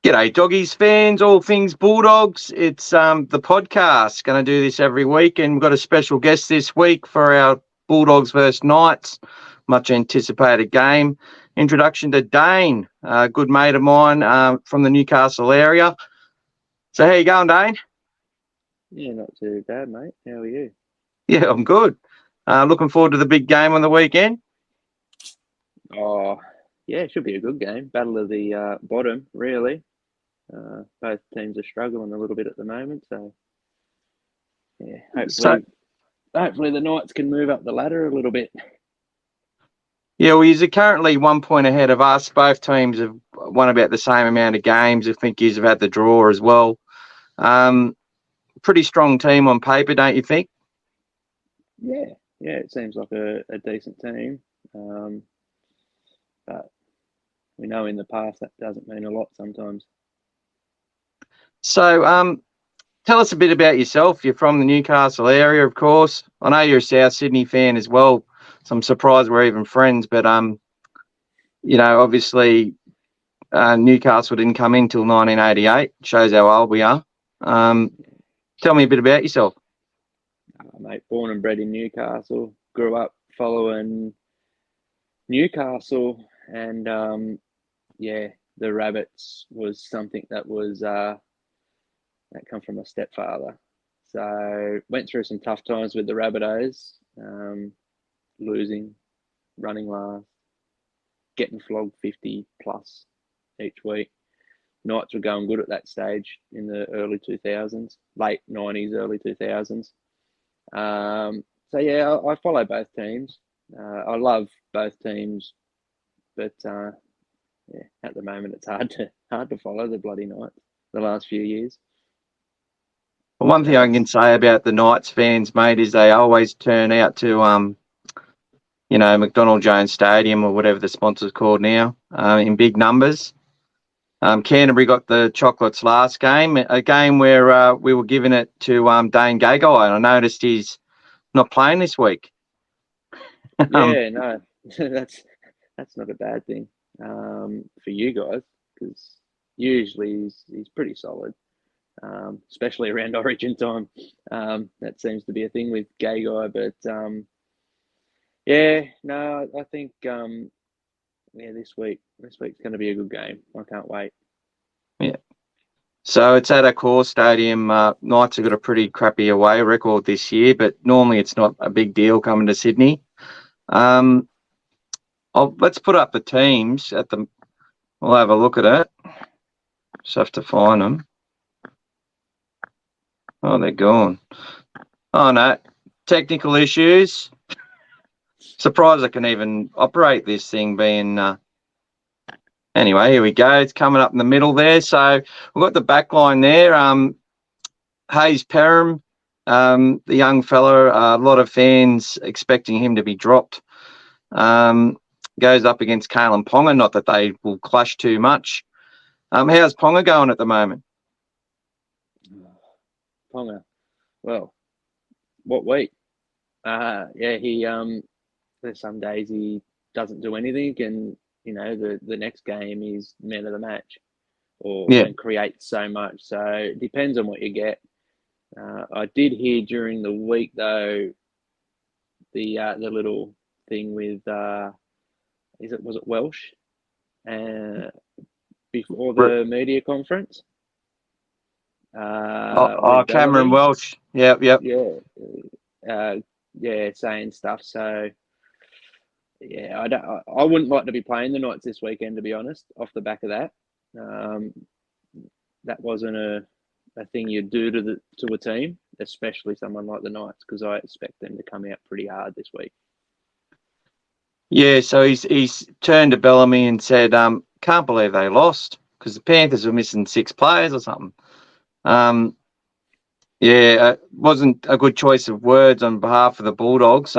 G'day, Doggies fans, all things Bulldogs. It's the podcast. Going to do this every week, and we've got a special guest this week for our Bulldogs versus Knights, much anticipated game. Introduction to Daine, a good mate of mine from the Newcastle area. So how you going, Daine? Yeah, not too bad, mate. How are you? Yeah, I'm good. Looking forward to the big game on the weekend. Oh, yeah, it should be a good game. Battle of the bottom, really. Both teams are struggling a little bit at the moment, so yeah, hopefully the Knights can move up the ladder a little bit. Yeah, well, you're currently 1 point ahead of us. Both teams have won about the same amount of games. I think you've had the draw as well. Pretty strong team on paper, don't you think? Yeah, it seems like a decent team. But we know in the past that doesn't mean a lot sometimes. So tell us a bit about yourself. You're from the Newcastle area, of course. I know you're a South Sydney fan as well, so I'm surprised we're even friends. But, obviously Newcastle didn't come in till 1988. Shows how old we are. Tell me a bit about yourself. Mate, born and bred in Newcastle. Grew up following Newcastle, and the Rabbits was something that was that come from my stepfather. So went through some tough times with the Rabbitohs, losing, running last, getting flogged 50 plus each week. Knights were going good at that stage in the early 2000s, late 90s, early 2000s. I follow both teams. I love both teams, but at the moment it's hard to follow the bloody Knights the last few years. Well, one thing I can say about the Knights fans, mate, is they always turn out to McDonald Jones Stadium or whatever the sponsor's called now, in big numbers. Canterbury got the chocolates last game, a game where we were giving it to Dane Gagai, and I noticed he's not playing this week. Yeah, no, that's not a bad thing for you guys, because usually he's pretty solid, especially around Origin time. That seems to be a thing with Gagai, but I think this week's going to be a good game. I can't wait. Yeah. So it's at a core stadium. Knights have got a pretty crappy away record this year, but normally it's not a big deal coming to Sydney. Let's put up the teams we'll have a look at it. Just have to find them. Oh, they're gone. Oh, no. Technical issues. Surprised I can even operate this thing being... Anyway, here we go. It's coming up in the middle there. So we've got the back line there. Hayes Perham, the young fella, a lot of fans expecting him to be dropped. Goes up against Kalen Ponga, not that they will clash too much. How's Ponga going at the moment? Ponga, well, what week? He there's some days he doesn't do anything, and the next game is man of the match, and creates so much. So it depends on what you get. I did hear during the week though the little thing with was it Welsh before the media conference. Cameron Welsh. Yep. Saying stuff. So yeah, I wouldn't like to be playing the Knights this weekend, to be honest. Off the back of that, that wasn't a thing you'd do to a team, especially someone like the Knights, because I expect them to come out pretty hard this week. Yeah, so he's turned to Bellamy and said, "Can't believe they lost because the Panthers were missing 6 players or something." It wasn't a good choice of words on behalf of the Bulldogs,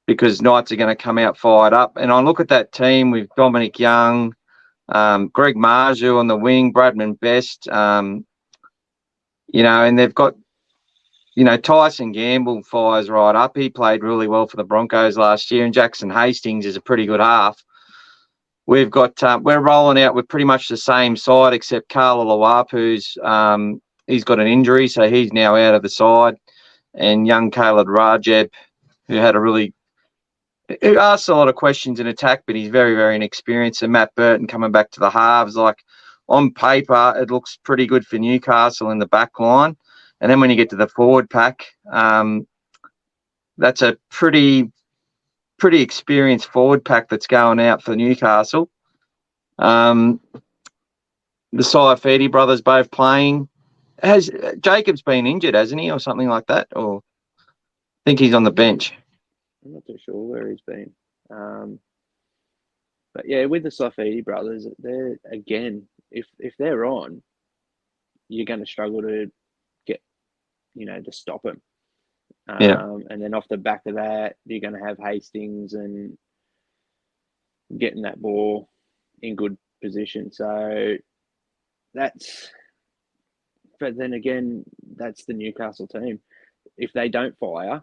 because Knights are going to come out fired up. And I look at that team with Dominic Young, Greg Marju on the wing, Bradman Best, and they've got, Tyson Gamble fires right up. He played really well for the Broncos last year, and Jackson Hastings is a pretty good half. we've got we're rolling out with pretty much the same side, except Carla Lawapu's he's got an injury, so he's now out of the side, and young Caleb Rajeb, who asks a lot of questions in attack, but he's very, very inexperienced. And Matt Burton coming back to the halves. Like, on paper, it looks pretty good for Newcastle in the back line. And then when you get to the forward pack, that's a pretty experienced forward pack that's going out for Newcastle. The Saifidi brothers both playing. Has Jacob's been injured, hasn't he, or something like that? Or I think he's on the bench. I'm not too sure where he's been. But yeah, with the Saifidi brothers, they're, again, if they're on, you're going to struggle to get, to stop them. And then off the back of that, you're going to have Hastings and getting that ball in good position. So but then again, that's the Newcastle team. If they don't fire,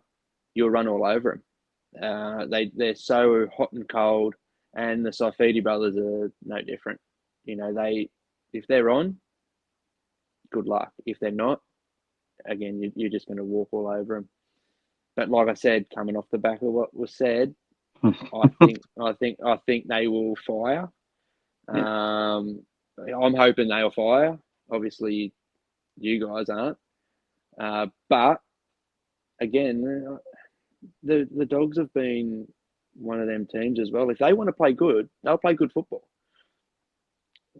you'll run all over them. They're so hot and cold, and the Saifidi brothers are no different. If they're on, good luck. If they're not, again, you're just going to walk all over them. But like I said, coming off the back of what was said, I think they will fire. I'm hoping they'll fire. Obviously, you guys aren't. But again, the Dogs have been one of them teams as well. If they want to play good, they'll play good football.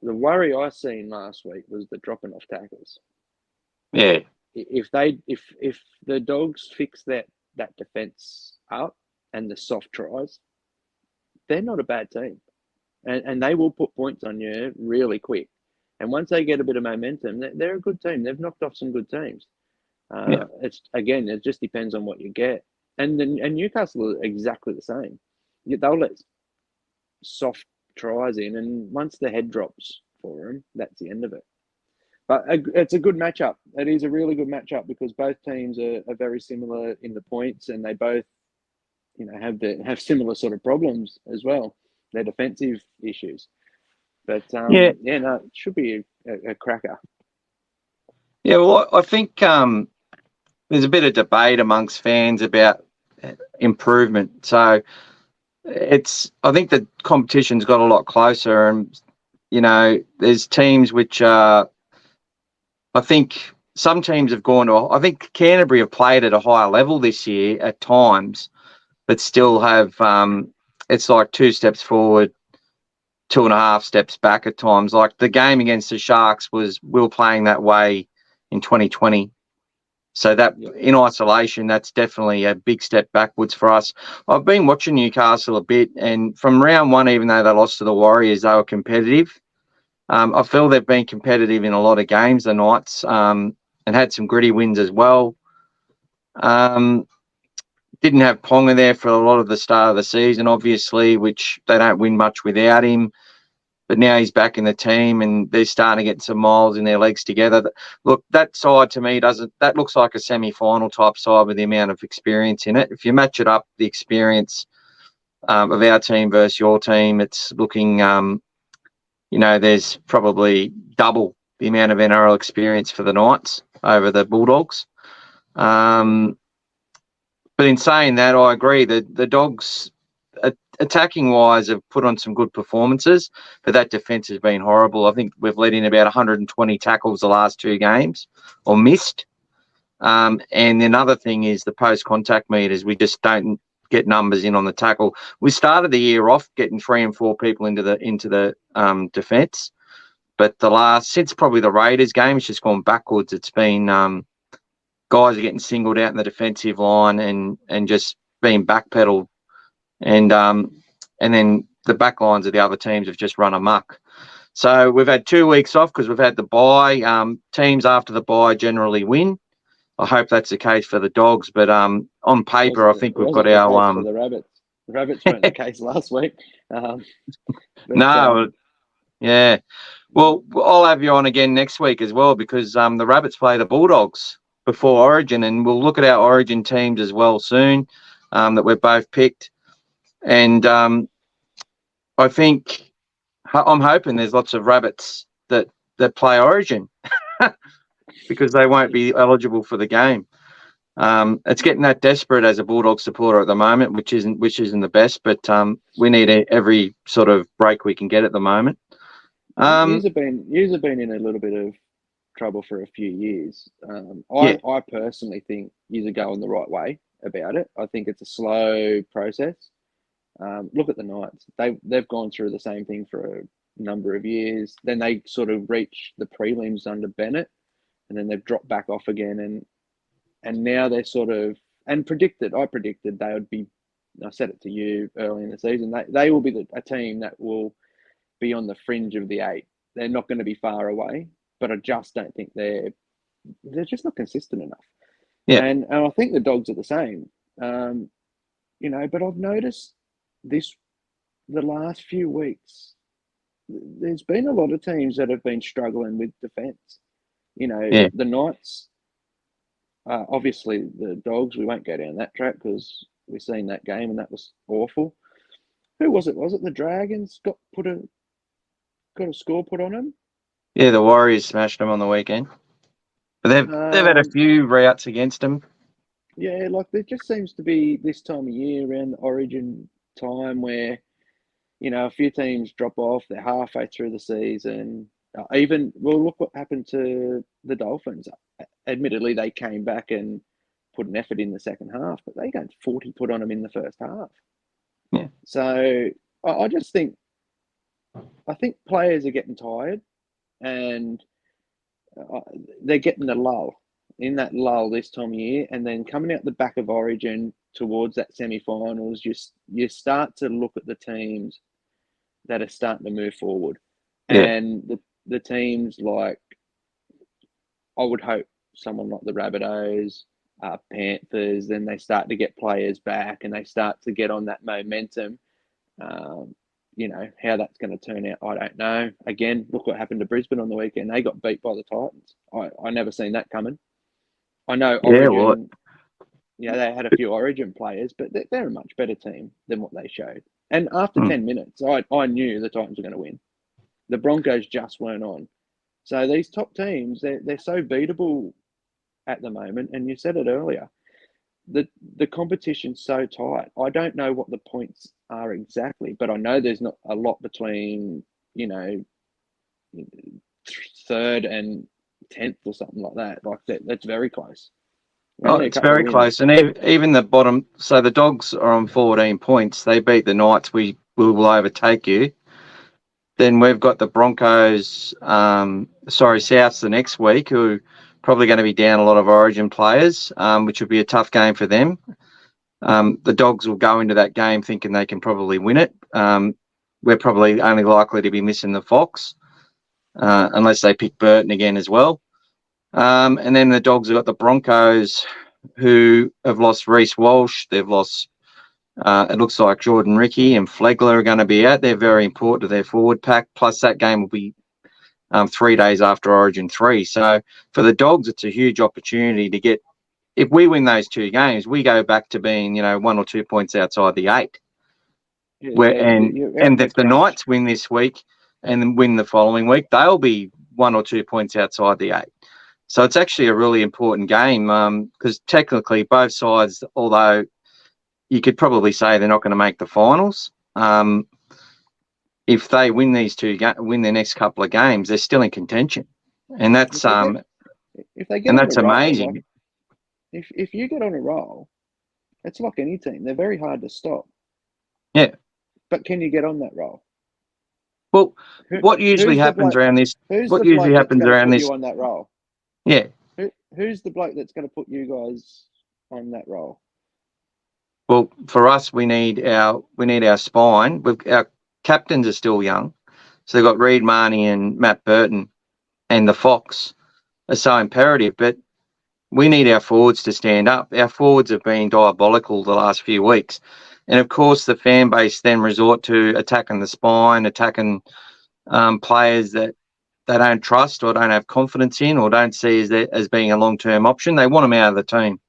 The worry I seen last week was the dropping off tackles. Yeah. If the Dogs fix that defence up and the soft tries, they're not a bad team. And they will put points on you really quick. And once they get a bit of momentum, they're a good team. They've knocked off some good teams. It just depends on what you get. And Newcastle are exactly the same. They'll let soft tries in, and once the head drops for them, that's the end of it. But it's a good matchup. It is a really good matchup because both teams are very similar in the points, and they both, have similar sort of problems as well. Their defensive issues. But it should be a cracker. Yeah, well, I think there's a bit of debate amongst fans about improvement. So I think the competition's got a lot closer, and there's teams which I think some teams have gone to. I think Canterbury have played at a higher level this year at times, but still have. It's like 2 steps forward, 2.5 steps back at times. Like the game against the Sharks we were playing that way in 2020. So that in isolation, that's definitely a big step backwards for us. I've been watching Newcastle a bit, and from round one, even though they lost to the Warriors, they were competitive. I feel they've been competitive in a lot of games, the Knights, and had some gritty wins as well. Didn't have Ponga there for a lot of the start of the season, obviously, which they don't win much without him. But now he's back in the team, and they're starting to get some miles in their legs together. Look, that side to me that looks like a semi-final type side with the amount of experience in it. If you match it up, the experience of our team versus your team, it's looking, there's probably double the amount of NRL experience for the Knights over the Bulldogs. But in saying that, I agree that the Dogs, attacking wise, have put on some good performances, but that defence has been horrible. I think we've let in about 120 tackles the last 2 games, or missed. And another thing is the post-contact meters. We just don't get numbers in on the tackle. We started the year off getting 3 and 4 people into the defence, but since probably the Raiders game, it's just gone backwards. It's been guys are getting singled out in the defensive line and just being backpedaled. And then the back lines of the other teams have just run amok. So we've had 2 weeks off because we've had the bye. Teams after the bye generally win. I hope that's the case for the Dogs, but on paper, I think we've got our for the Rabbits. The Rabbits weren't the case last week. Yeah. Well, I'll have you on again next week as well because the Rabbits play the Bulldogs before Origin, and we'll look at our Origin teams as well soon that we've both picked. And I think I'm hoping there's lots of rabbits that play Origin because they won't be eligible for the game. It's getting that desperate as a Bulldog supporter at the moment, which isn't the best, but we need every sort of break we can get at the moment. Yous have been in a little bit of trouble for a few years. I personally think yous are going the right way about it. I think it's a slow process. Look at the Knights. They've gone through the same thing for a number of years. Then they sort of reached the prelims under Bennett, and then they've dropped back off again. And now they're sort of I predicted they would be. I said it to you early in the season. They will be a team that will be on the fringe of the 8. They're not going to be far away, but I just don't think they're just not consistent enough. Yeah, and I think the Dogs are the same. But I've noticed the last few weeks, there's been a lot of teams that have been struggling with defence. The Knights, obviously the Dogs, we won't go down that track because we've seen that game and that was awful. Who was it? Was it the Dragons got a score put on them? Yeah, the Warriors smashed them on the weekend. But they've had a few routes against them. Yeah, like there just seems to be this time of year around the Origin time where, a few teams drop off. They're halfway through the season. Look what happened to the Dolphins. Admittedly, they came back and put an effort in the second half, but they got 40 put on them in the first half. Yeah. So I just think, players are getting tired and they're getting the lull. In that lull this time of year, and then coming out the back of Origin towards that semi-finals, you start to look at the teams that are starting to move forward. Yeah. And the teams like, I would hope someone like the Rabbitohs, Panthers, then they start to get players back and they start to get on that momentum. How that's going to turn out, I don't know. Again, look what happened to Brisbane on the weekend. They got beat by the Titans. I never seen that coming. I know Origin, they had a few Origin players, but they're a much better team than what they showed. And after 10 minutes, I knew the Titans were going to win. The Broncos just weren't on. So these top teams, they're so beatable at the moment. And you said it earlier, the competition's so tight. I don't know what the points are exactly, but I know there's not a lot between, 3rd and 10th or something like that. Like that's very close. It's very close. And even the bottom, so the Dogs are on 14 points. They beat the Knights. We will overtake you. Then we've got the Broncos, Souths the next week, who are probably going to be down a lot of Origin players, which will be a tough game for them. The Dogs will go into that game thinking they can probably win it. We're probably only likely to be missing the Fox, unless they pick Burton again as well. And then the Dogs have got the Broncos, who have lost Reece Walsh. They've lost, it looks like Jordan Ricky and Flegler are going to be out. They're very important to their forward pack. Plus, that game will be 3 days after Origin 3. So for the Dogs, it's a huge opportunity to get. If we win those 2 games, we go back to being, 1 or 2 points outside the 8. And if the Knights win this week and then win the following week, they'll be 1 or 2 points outside the 8. So it's actually a really important game because technically both sides, although you could probably say they're not going to make the finals, if they win win their next couple of games, they're still in contention, and that's that's amazing. If you get on a roll, it's like any team; they're very hard to stop. Yeah, but can you get on that roll? Well, what usually happens around this? What usually happens around this? You on that roll? Yeah. Who's the bloke that's going to put you guys on that roll? Well, for us, we need our spine. Our captains are still young, so they've got Reid Marnie and Matt Burton, and the Fox are so imperative. But we need our forwards to stand up. Our forwards have been diabolical the last few weeks, and of course, the fan base then resort to attacking the spine, attacking players that they don't trust or don't have confidence in or don't see as being a long-term option. They want them out of the team,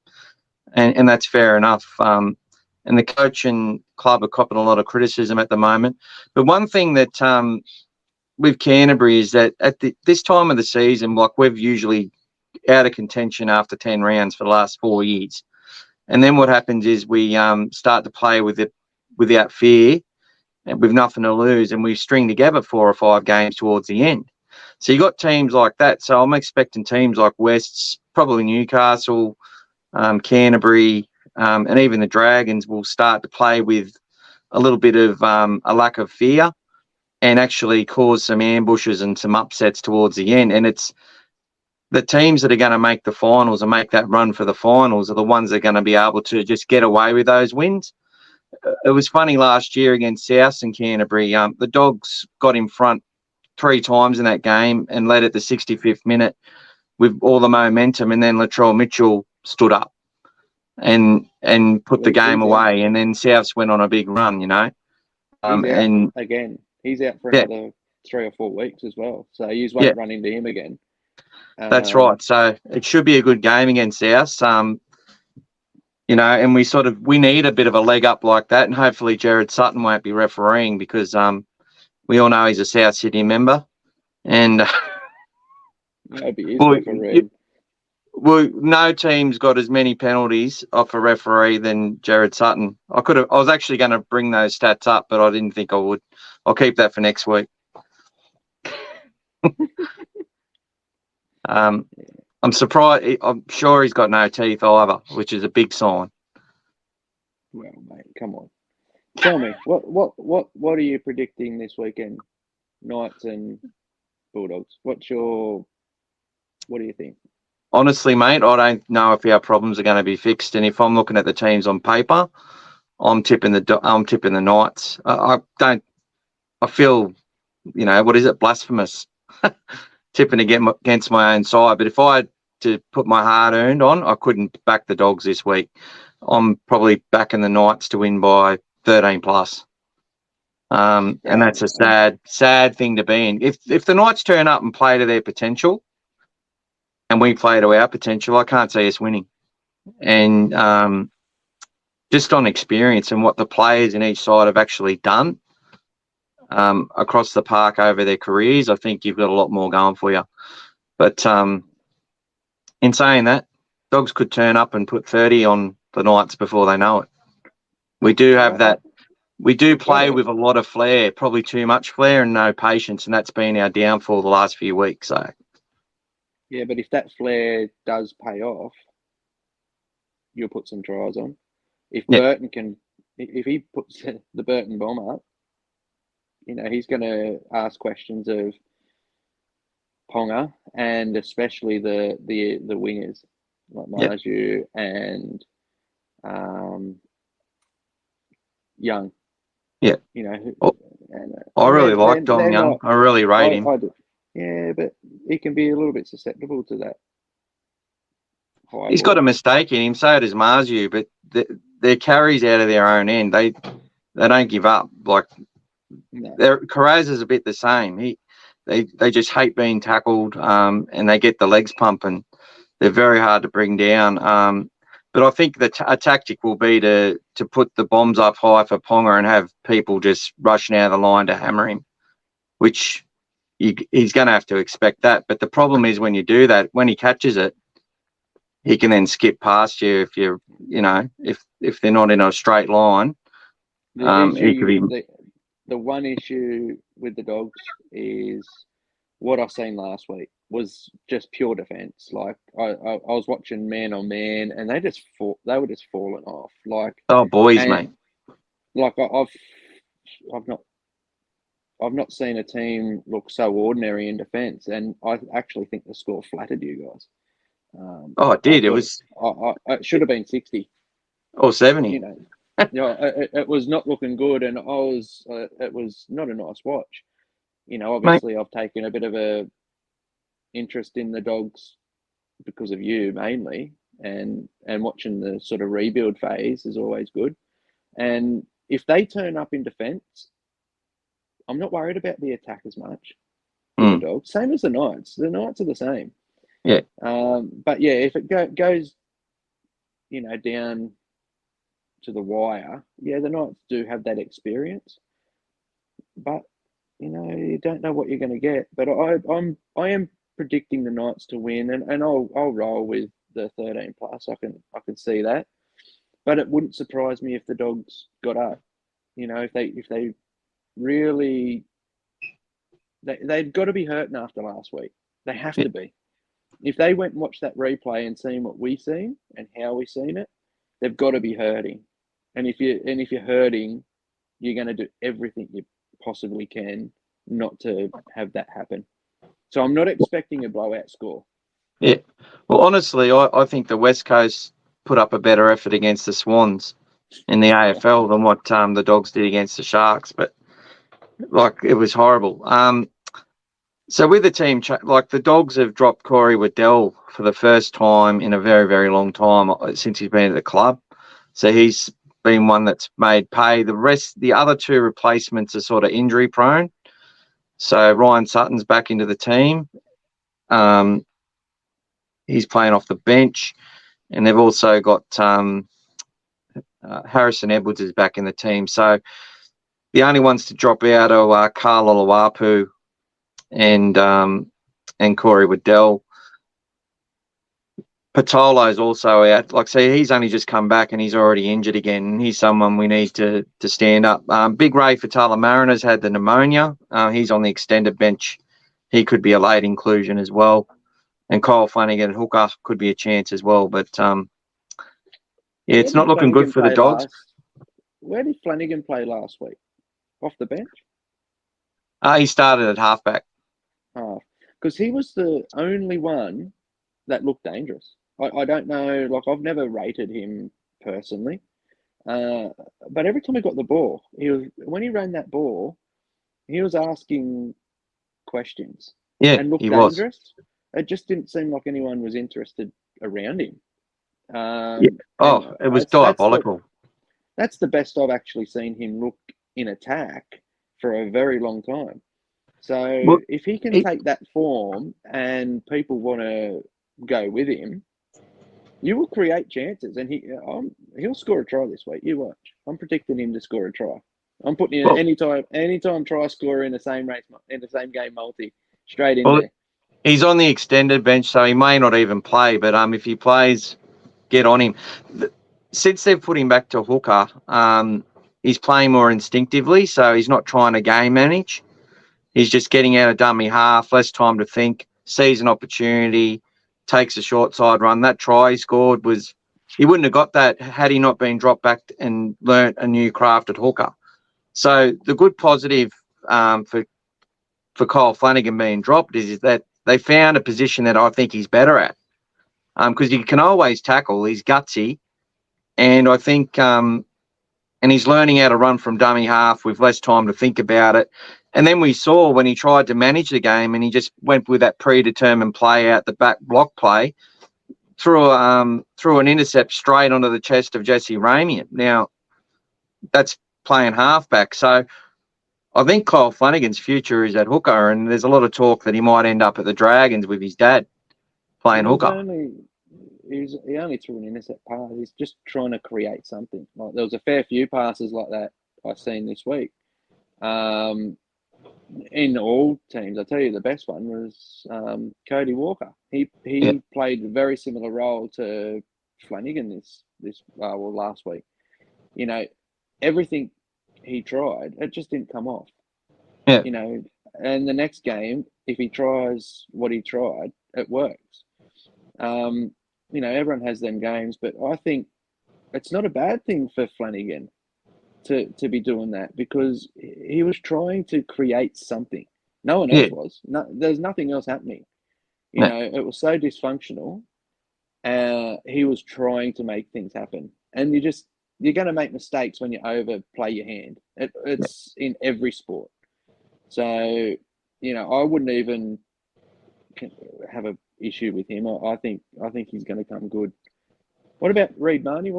and that's fair enough. And the coach and club are copping a lot of criticism at the moment. But one thing that with Canterbury is that at this time of the season, like we've usually out of contention after 10 rounds for the last 4 years. And then what happens is we start to play with it without fear and with nothing to lose, and we string together 4 or 5 games towards the end. So you got teams like that. So I'm expecting teams like Wests, probably Newcastle, Canterbury, and even the Dragons will start to play with a little bit of a lack of fear and actually cause some ambushes and some upsets towards the end. And it's the teams that are going to make the finals and make that run for the finals are the ones that are going to be able to just get away with those wins. It was funny last year against South and Canterbury. The Dogs got in front 3 times in that game and led at the 65th minute with all the momentum, and then Latrell Mitchell stood up and put the game away, and then Souths went on a big run, you know. He's out and again. He's out for another 3 or 4 weeks as well. So you won't run into him again. That's right. So it should be a good game against South. You know, and we need a bit of a leg up like that, and hopefully Jared Sutton won't be refereeing because we all know he's a South Sydney member, and well, no team's got as many penalties off a referee than Jared Sutton. I was actually going to bring those stats up, but I didn't think I would. I'll keep that for next week. I'm surprised. I'm sure he's got no teeth either, which is a big sign. Well, mate, come on. Tell me, what are you predicting this weekend? Knights and Bulldogs. What do you think? Honestly, mate, I don't know if our problems are going to be fixed. And if I'm looking at the teams on paper, I'm tipping the Knights. I feel, you know, what is it? Blasphemous. Tipping against my own side. But if I had to put my hard-earned on, I couldn't back the Dogs this week. I'm probably backing the Knights to win by 13 plus. And that's a sad thing to be in. If the Knights turn up and play to their potential and we play to our potential, I can't see us winning. And just on experience and what the players in each side have actually done across the park over their careers, I think you've got a lot more going for you. But in saying that, Dogs could turn up and put 30 on the Knights before they know it. We do have that. We do play with a lot of flair, probably too much flair and no patience, and that's been our downfall the last few weeks. So, yeah, but if that flair does pay off, you'll put some tries on. If Burton if he puts the Burton bomb up, you know, he's going to ask questions of Ponga and especially the wingers like Marju and Young. Yeah, you know, I really like Dom Young. I really rate him. I do. Yeah, but he can be a little bit susceptible to that. He's got a mistake in him. So does Marju, but their carries out of their own end. They don't give up. Like Carrazza's a bit the same. They just hate being tackled, and they get the legs pumping. They're very hard to bring down. But I think a tactic will be to put the bombs up high for Ponga and have people just rushing out of the line to hammer him, which he's going to have to expect that. But the problem is when you do that, when he catches it, he can then skip past you if they're not in a straight line. The one issue with the Dogs is what I seen last week was just pure defense. Like I was watching man on man, and they were just falling off. Like mate. Like I've not seen a team look so ordinary in defense, and I actually think the score flattered you guys. It did. It should have been 60 or 70. You know, it was not looking good, and it was not a nice watch. You know, obviously, I've taken a bit of a interest in the Dogs because of you mainly, and watching the sort of rebuild phase is always good. And if they turn up in defence, I'm not worried about the attack as much. The Dogs, same as the Knights. The Knights are the same. Yeah. But yeah, if it goes, you know, down to the wire, yeah, the Knights do have that experience, but you don't know what you're going to get. But I am predicting the Knights to win, and I'll roll with the 13 plus. I can see that, but it wouldn't surprise me if the Dogs got up. If they really they've got to be hurting after last week. They have to be. If they went and watched that replay and seen what we seen and how we seen it, they've got to be hurting. And if you're hurting, you're going to do everything you possibly can not to have that happen. So I'm not expecting a blowout score. Yeah. Well, honestly, I think the West Coast put up a better effort against the Swans in the AFL than what the Dogs did against the Sharks. But it was horrible. So with the team, the Dogs have dropped Corey Waddell for the first time in a very, very long time since he's been at the club. So he's been one that's made pay. The other two replacements are sort of injury prone. So Ryan Sutton's back into the team. He's playing off the bench, and they've also got Harrison Edwards is back in the team. So the only ones to drop out are Karl Oluwapu and Corey Waddell. Patolo's also out. He's only just come back and he's already injured again. He's someone we need to stand up. Big Ray Fatala-Marina's had the pneumonia. He's on the extended bench. He could be a late inclusion as well. And Kyle Flanagan, hooker, could be a chance as well. But, it's not looking good for the Dogs. Where did Flanagan play last week? Off the bench? He started at halfback. Oh, because he was the only one that looked dangerous. I don't know, I've never rated him personally, but every time he got the ball, when he ran that ball, he was asking questions. Yeah, and looked he dangerous. It just didn't seem like anyone was interested around him. It was diabolical. That's the best I've actually seen him look in attack for a very long time. So if he can take that form and people want to go with him, you will create chances, and he'll score a try this week. You watch. I'm predicting him to score a try. I'm putting in anytime try scorer in the same race in the same game multi straight in there. He's on the extended bench, so he may not even play. But if he plays, get on him. Since they've put him back to hooker, he's playing more instinctively, so he's not trying to game manage. He's just getting out of dummy half, less time to think, sees an opportunity, takes a short side run. That try he scored he wouldn't have got that had he not been dropped back and learnt a new craft at hooker. So the good positive for Kyle Flanagan being dropped is that they found a position that I think he's better at, because he can always tackle. He's gutsy, and I think and he's learning how to run from dummy half with less time to think about it. And then we saw when he tried to manage the game and he just went with that predetermined play out the back block play, threw an intercept straight onto the chest of Jesse Ramian. Now, that's playing halfback. So I think Kyle Flanagan's future is at hooker, and there's a lot of talk that he might end up at the Dragons with his dad playing hooker. He only threw an intercept pass. He's just trying to create something. There was a fair few passes like that I've seen this week. In all teams, I tell you, the best one was Cody Walker. He played a very similar role to Flanagan last week. Everything he tried, it just didn't come off. Yeah. And the next game, if he tries what he tried, it works. Everyone has them games, but I think it's not a bad thing for Flanagan to be doing that, because he was trying to create something. No one else was. There's nothing else happening. It was so dysfunctional. He was trying to make things happen, and you're going to make mistakes when you overplay your hand. It's in every sport. So I wouldn't even have an issue with him. I think he's going to come good. What about Reid Marnie?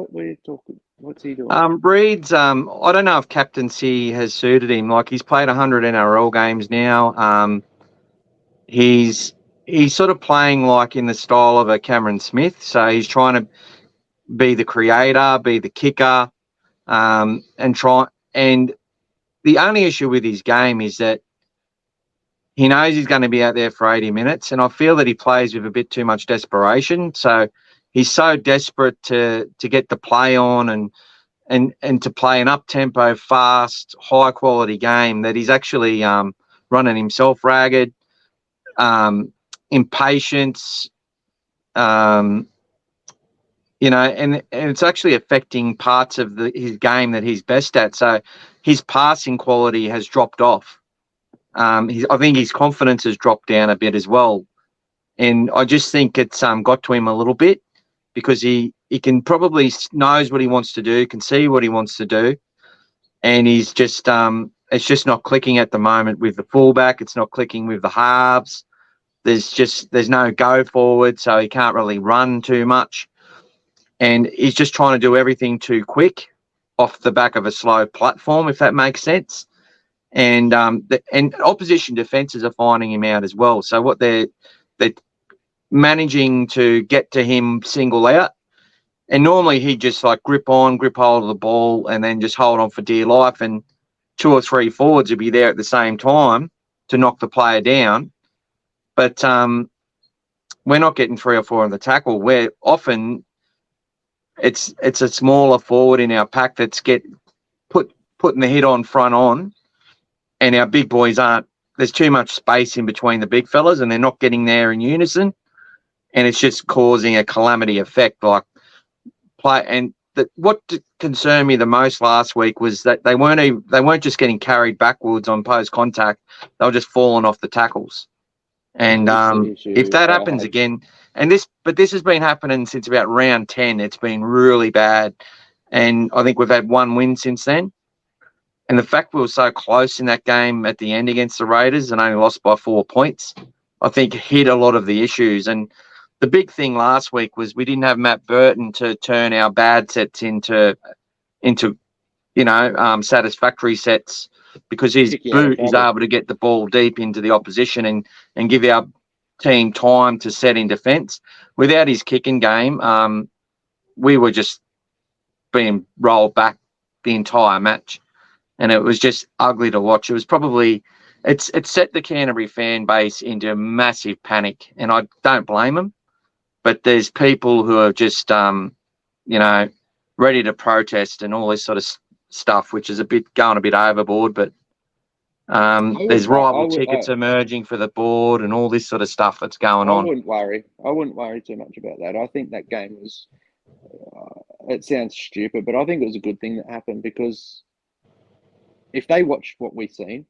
What's he doing? Reid's, I don't know if captaincy has suited him. He's played 100 NRL games now. He's sort of playing in the style of a Cameron Smith. So he's trying to be the creator, be the kicker, and the only issue with his game is that he knows he's going to be out there for 80 minutes, and I feel that he plays with a bit too much desperation. So he's so desperate to get the play on and to play an up-tempo, fast, high-quality game that he's actually running himself ragged, impatience, and it's actually affecting parts of his game that he's best at. So his passing quality has dropped off. I think his confidence has dropped down a bit as well. And I just think it's got to him a little bit because he can probably knows what he wants to do, can see what he wants to do. And he's just it's just not clicking at the moment with the fullback. It's not clicking with the halves. There's no go forward, so he can't really run too much. And he's just trying to do everything too quick off the back of a slow platform, if that makes sense. And opposition defences are finding him out as well. So what they're managing to get to him single out, and normally he'd just like grip hold of the ball, and then just hold on for dear life, and 2 or 3 forwards would be there at the same time to knock the player down. But we're not getting 3 or 4 on the tackle. We're often it's a smaller forward in our pack that's putting the hit on front on. And our big boys there's too much space in between the big fellas, and they're not getting there in unison. And it's just causing a calamity effect. What concerned me the most last week was that they weren't just getting carried backwards on post contact. They were just falling off the tackles. And if that happens again, this has been happening since about round 10. It's been really bad. And I think we've had 1 win since then. And the fact we were so close in that game at the end against the Raiders and only lost by 4 points, I think hid a lot of the issues. And the big thing last week was we didn't have Matt Burton to turn our bad sets into satisfactory sets, because his boot is able to get the ball deep into the opposition and give our team time to set in defence. Without his kicking game, we were just being rolled back the entire match. And it was just ugly to watch. It was probably it set the Canterbury fan base into a massive panic, and I don't blame them. But there's people who are just ready to protest and all this sort of stuff, which is going a bit overboard. But there's rival tickets emerging for the board and all this sort of stuff that's going on. I wouldn't worry too much about that. I think that game was. It sounds stupid, but I think it was a good thing that happened, because if they watched what we've seen,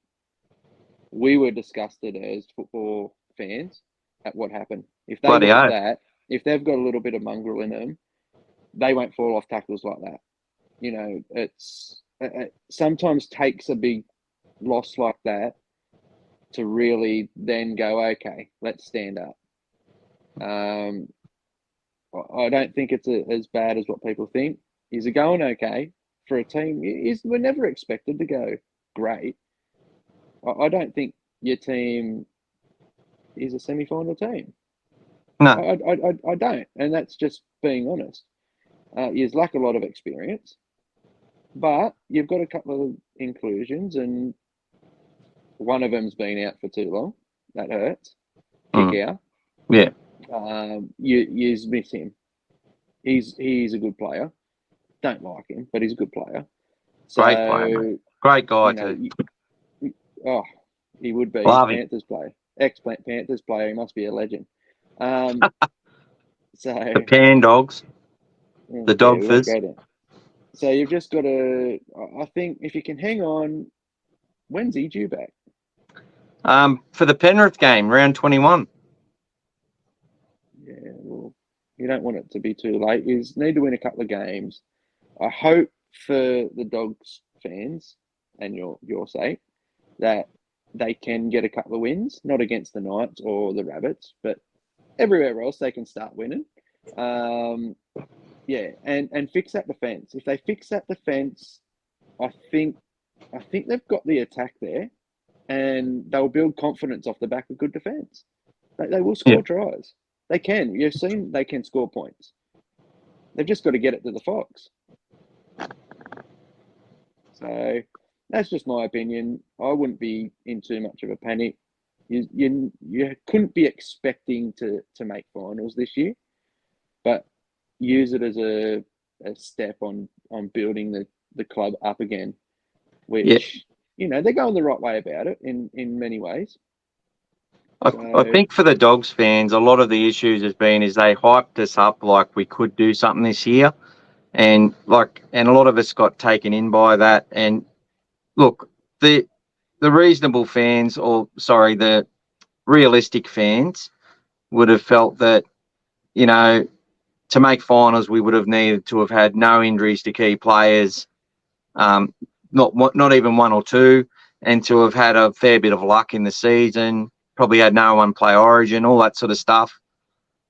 we were disgusted as football fans at what happened. If they look at that, if they've got a little bit of mongrel in them, they won't fall off tackles like that. It sometimes takes a big loss like that to really then go, okay, let's stand up. I don't think it's as bad as what people think. Is it going okay for a team? We're never expected to go great. I don't think your team is a semi-final team. No, I don't, and that's just being honest. You lack a lot of experience, but you've got a couple of inclusions, and one of them's been out for too long. That hurts. Kick out. Yeah. You miss him. He's a good player. Don't like him, but he's a good player. So, great player, mate. Great guy too. He would be. Love Panthers player, ex-Panthers player. He must be a legend. So the Pan Dogs, the Dogfers. So you've just got to. I think if you can hang on, when's he due back? For the Penrith game, round 21. Yeah, well, you don't want it to be too late. You need to win a couple of games. I hope for the Dogs fans and your sake that they can get a couple of wins, not against the Knights or the Rabbits, but everywhere else they can start winning. And fix that defence. If they fix that defence, I think they've got the attack there, and they'll build confidence off the back of good defence. They will score tries. They can. You've seen they can score points. They've just got to get it to the Fox. So that's just my opinion. I wouldn't be in too much of a panic. You couldn't be expecting to make finals this year, but use it as a step on building the club up again, which they're going the right way about it in many ways. I think for the Dogs fans, a lot of the issues is they hyped us up like we could do something this year, and a lot of us got taken in by that. And look, the reasonable fans, the realistic fans, would have felt that to make finals we would have needed to have had no injuries to key players, not even one or two, and to have had a fair bit of luck in the season. Probably had no one play Origin, all that sort of stuff.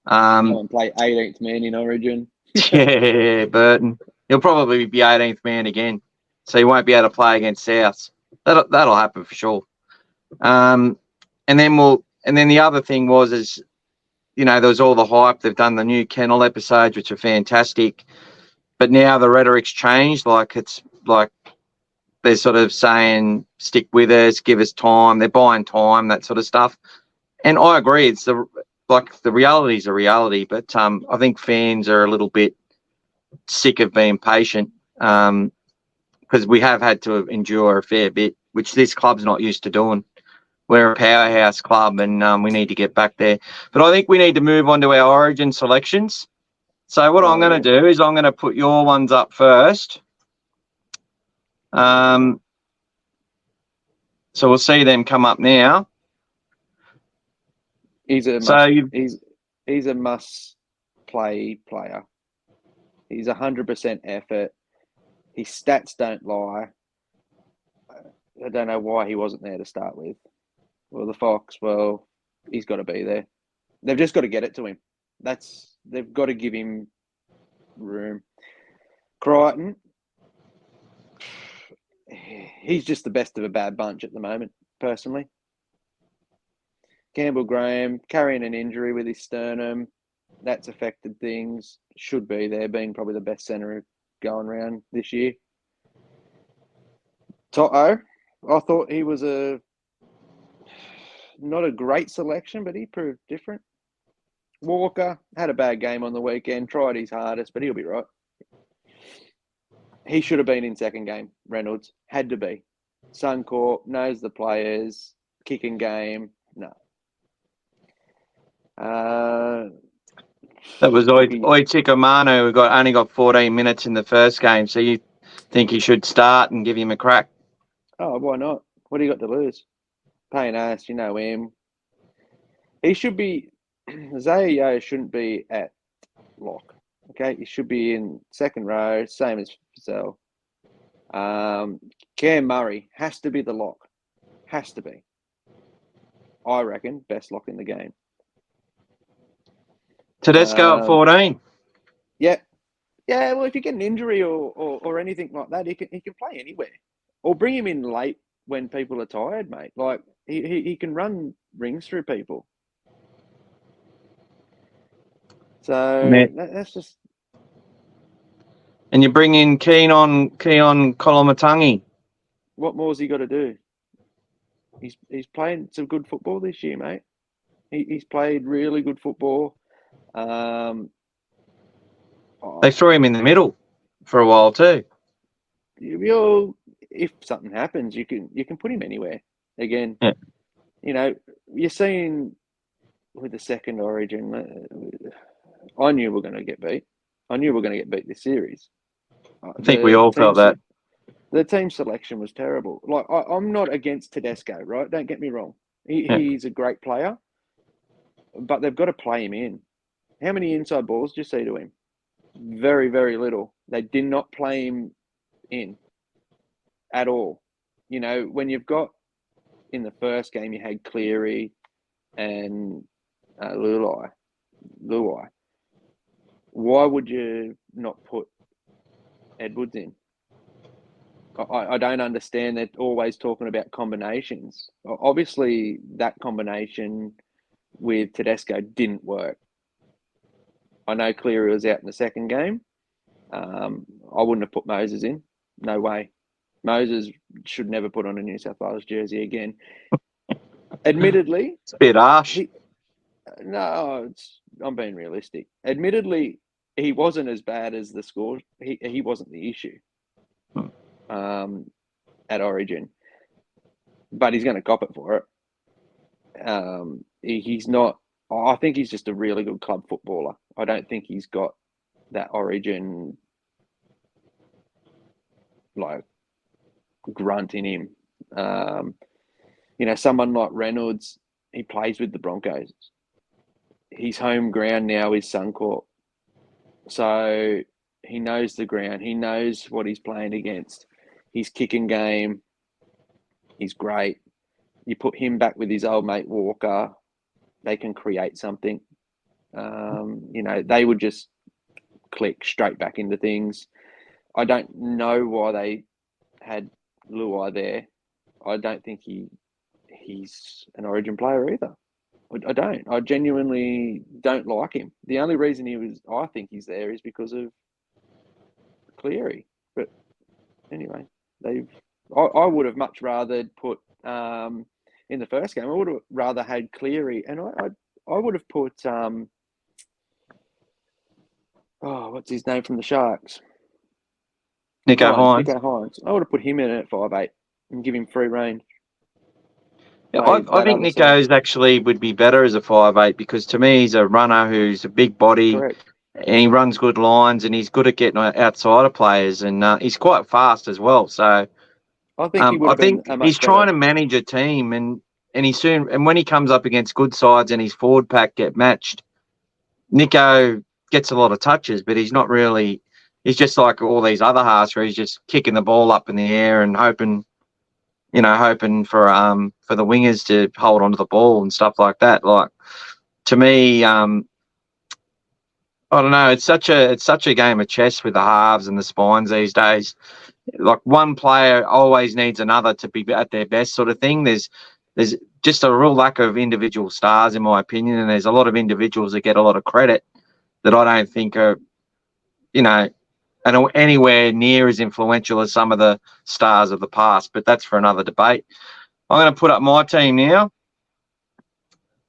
No one play 18th man in Origin. Yeah, Burton. He'll probably be 18th man again, so he won't be able to play against Souths. That'll happen for sure. And then the other thing was there was all the hype. They've done the new kennel episodes, which are fantastic, but now the rhetoric's changed. It's like they're sort of saying, stick with us, give us time. They're buying time, that sort of stuff. And I agree. It's the reality is a reality, but I think fans are a little bit sick of being patient because we have had to endure a fair bit, which this club's not used to doing. We're a powerhouse club and we need to get back there. But I think we need to move on to our Origin selections. So what I'm going to do is I'm going to put your ones up first. So we'll see them come up now. He's a must-play player. He's 100% effort. His stats don't lie. I don't know why he wasn't there to start with. Well, the Fox, he's got to be there. They've just got to get it to him. They've got to give him room. Crichton, he's just the best of a bad bunch at the moment, personally. Campbell Graham, carrying an injury with his sternum, that's affected things. Should be there, being probably the best centre going around this year. Toto, I thought he was not a great selection, but he proved different. Walker had a bad game on the weekend, tried his hardest, but he'll be right. He should have been in second game. Reynolds had to be. Suncorp knows the players, kicking game. No. That was Oitikamanu, who only got 14 minutes in the first game. So you think he should start and give him a crack? Oh, why not? What do you got to lose? Paying us, him. He should be. Zaya shouldn't be at lock. Okay, he should be in second row, same as Fazell. Cam Murray has to be the lock. Has to be. I reckon best lock in the game. Tedesco at 14. Yeah. Well, if you get an injury or anything like that, he can play anywhere, or bring him in late when people are tired, mate. Like he can run rings through people. So that's just. And you bring in Keon Kolomatangi. What more's he got to do? He's playing some good football this year, mate. He's played really good football. They threw him in the middle for a while too. If something happens, you can put him anywhere. Again, you're seeing with the second Origin. I knew we were going to get beat. I knew we were going to get beat this series. I think we all felt that. The team selection was terrible. Like I'm not against Tedesco, right? Don't get me wrong. He's a great player, but they've got to play him in. How many inside balls do you see to him? Very, very little. They did not play him in at all. When you've got in the first game, you had Cleary and Luai. Why would you not put Edwards in? I don't understand. They're always talking about combinations. Obviously, that combination with Tedesco didn't work. I know Cleary was out in the second game. I wouldn't have put Moses in. No way. Moses should never put on a New South Wales jersey again. Admittedly, It's a bit harsh. I'm being realistic. Admittedly, he wasn't as bad as the score. He wasn't the issue at Origin, but he's going to cop it for it. He's not. I think he's just a really good club footballer. I don't think he's got that Origin like grunt in him. Someone like Reynolds, he plays with the Broncos. His home ground now is Suncorp. So he knows the ground. He knows what he's playing against. His kicking game is great. You put him back with his old mate Walker, they can create something. They would just click straight back into things. I don't know why they had Luai there. I don't think he's an Origin player either. I don't. I genuinely don't like him. The only reason I think he's there is because of Cleary. But anyway, I would have much rather put in the first game. I would have rather had Cleary, and I would have put what's his name from the Sharks? Nico Hines. Nico Hines. I would have put him in at 5'8" and give him free reign. Yeah, I think Nico's actually would be better as a 5'8" because to me he's a runner who's a big body. Correct. And he runs good lines and he's good at getting outside of players and he's quite fast as well. So I think he's trying to manage a team and when he comes up against good sides and his forward pack get matched, Nico gets a lot of touches, but he's not really. He's just like all these other halves where he's just kicking the ball up in the air and hoping for the wingers to hold onto the ball and stuff like that. Like to me, I don't know. It's such a game of chess with the halves and the spines these days. Like one player always needs another to be at their best, sort of thing. There's just a real lack of individual stars, in my opinion, and there's a lot of individuals that get a lot of credit that I don't think are, and anywhere near as influential as some of the stars of the past. But that's for another debate. I'm going to put up my team now.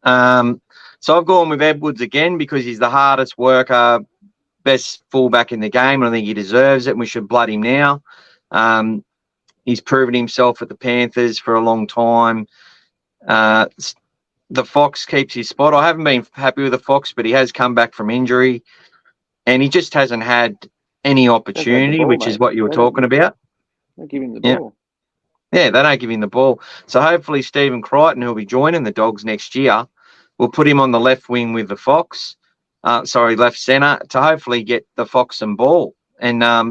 So I've gone with Edwards again because he's the hardest worker, best fullback in the game, and I think he deserves it, and we should blood him now. He's proven himself at the Panthers for a long time. The Fox keeps his spot. I haven't been happy with the Fox, but he has come back from injury, and he just hasn't had any opportunity, which is what you were talking about. They give him the ball. Yeah, they don't give him the ball. So hopefully Stephen Crichton, who'll be joining the Dogs next year, will put him on the left wing with the Fox, left centre, to hopefully get the Fox some ball. And I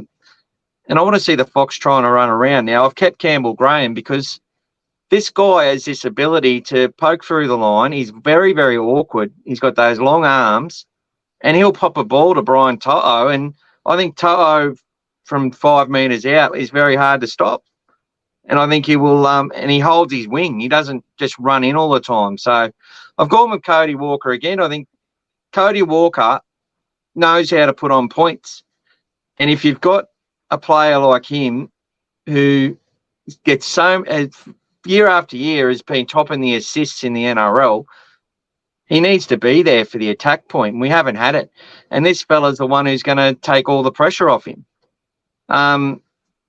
want to see the Fox trying to run around. Now, I've kept Campbell Graham because this guy has this ability to poke through the line. He's very, very awkward. He's got those long arms, and he'll pop a ball to Brian To'o. And I think To'o from 5 metres out is very hard to stop. And I think he will, and he holds his wing. He doesn't just run in all the time. So I've gone with Cody Walker again. I think Cody Walker knows how to put on points. And if you've got a player like him who gets year after year has been topping the assists in the NRL, he needs to be there for the attack point. We haven't had it. And this fella's the one who's going to take all the pressure off him.